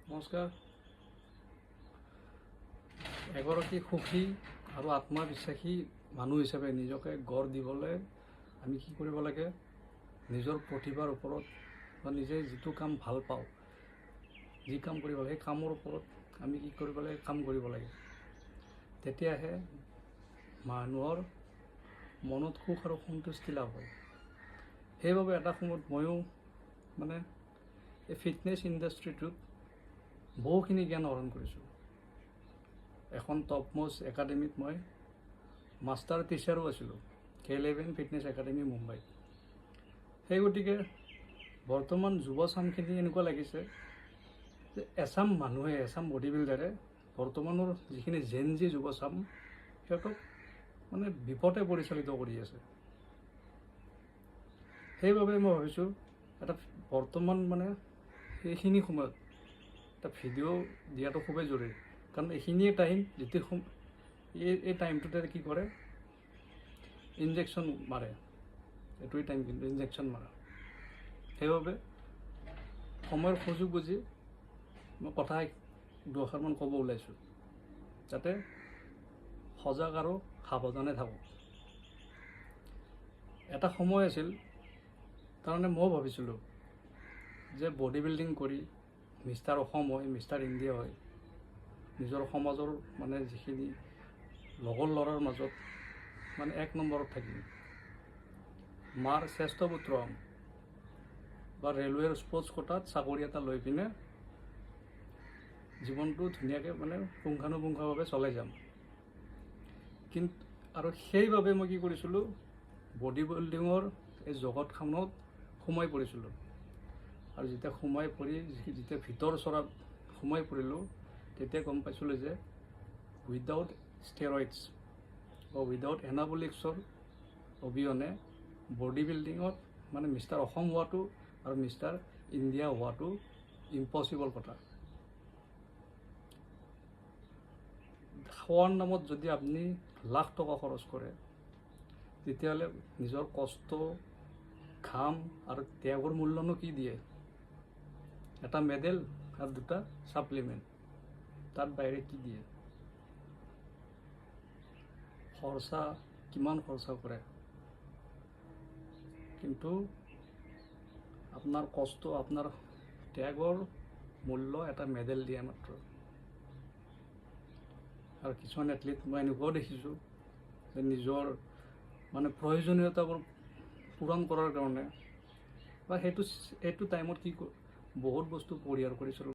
নমস্কাৰ। এগৰাকী সুখী আৰু আত্মবিশ্বাসী মানুহ হিচাপে নিজকে গঢ় দিবলৈ আমি কি কৰিব লাগে? নিজৰ প্ৰতিভাৰ ওপৰত বা নিজে যিটো কাম ভাল পাওঁ, যি কাম কৰিব লাগে সেই কামৰ ওপৰত আমি কি কৰিব লাগে? কাম কৰিব লাগে। তেতিয়াহে মানুহৰ মনত সুখ আৰু সন্তুষ্টি লাভ হয়। সেইবাবে এটা সময়ত ময়ো এই ফিটনেছ ইণ্ডাষ্ট্ৰিটোত বহুখিনি জ্ঞান আহৰণ কৰিছোঁ। এখন টপ মোষ্ট একাডেমীত মই মাষ্টাৰ টিচাৰো আছিলোঁ, K11 ফিটনেছ একাডেমী মুম্বাইত। সেই গতিকে বৰ্তমান যুৱচামখিনি এনেকুৱা লাগিছে যে এচাম বডি বিল্ডাৰে বৰ্তমানৰ যিখিনি জেনজি যুৱচাম সিহঁতক বিপথে পৰিচালিত কৰি আছে। সেইবাবে মই ভাবিছোঁ এটা বৰ্তমান এইখিনি সময়ত এটা ভিডিঅ' দিয়াটো খুবেই জৰুৰী। কাৰণ এইখিনিয়ে টাইম যিটো এই টাইমটোতে কি কৰে? ইনজেকশ্যন মাৰে। এইটোৱে টাইম কিন্তু ইনজেকশ্যন মাৰা। সেইবাবে সময়ৰ সুযোগ বুজি মই কথা দুআষাৰমান ক'ব ওলাইছোঁ, যাতে সজাগ আৰু সাৱধানে থাকোঁ। এটা সময় আছিল তাৰমানে মই ভাবিছিলোঁ যে বডি বিল্ডিং কৰি মিষ্টাৰ অসম হয়, মিষ্টাৰ ইণ্ডিয়া হয়, নিজৰ সমাজৰ যিখিনি লগৰ ল'ৰাৰ মাজত এক নম্বৰত থাকিম, মাৰ শ্ৰেষ্ঠ পুত্ৰ হ'ম বা ৰেলৱেৰ স্পৰ্টছ কোটাত চাকৰি এটা লৈ পিনে জীৱনটো ধুনীয়াকৈ পুংখানুপুংখভাৱে চলাই যাম। কিন্তু আৰু সেইবাবে মই কি কৰিছিলোঁ? বডি বিল্ডিঙৰ এই জগতখনত সোমাই পৰিছিলোঁ। আৰু যেতিয়া ভিতৰ চৰাত সোমাই পৰিলোঁ, তেতিয়া গম পাইছিলোঁ যে উইদাউট ষ্টেৰইডছ বা উইদাউট এনাবলিক্সৰ অবিহনে বডি বিল্ডিঙত মিষ্টাৰ অসম হোৱাটো আৰু মিষ্টাৰ ইণ্ডিয়া হোৱাটো ইম্পচিবল কথা। খোৱাৰ নামত যদি আপুনি লাখ টকা খৰচ কৰে, তেতিয়াহ'লে নিজৰ কষ্ট, ঘাম আৰু ত্যাগৰ মূল্যনো কি দিয়ে? এটা মেডেল আৰু দুটা ছাপ্লিমেণ্ট, তাত বাহিৰে কি দিয়ে? কিমান খৰচা কৰে, কিন্তু আপোনাৰ কষ্ট, আপোনাৰ ত্যাগৰ মূল্য এটা মেডেল দিয়ে মাত্ৰ। আৰু কিছুমান এথলিট মই এনেকুৱাও দেখিছোঁ যে নিজৰ প্ৰয়োজনীয়তাবোৰ পূৰণ কৰাৰ কাৰণে বা সেইটো টাইমত বহুত বস্তু পৰিহাৰ কৰিছিলোঁ।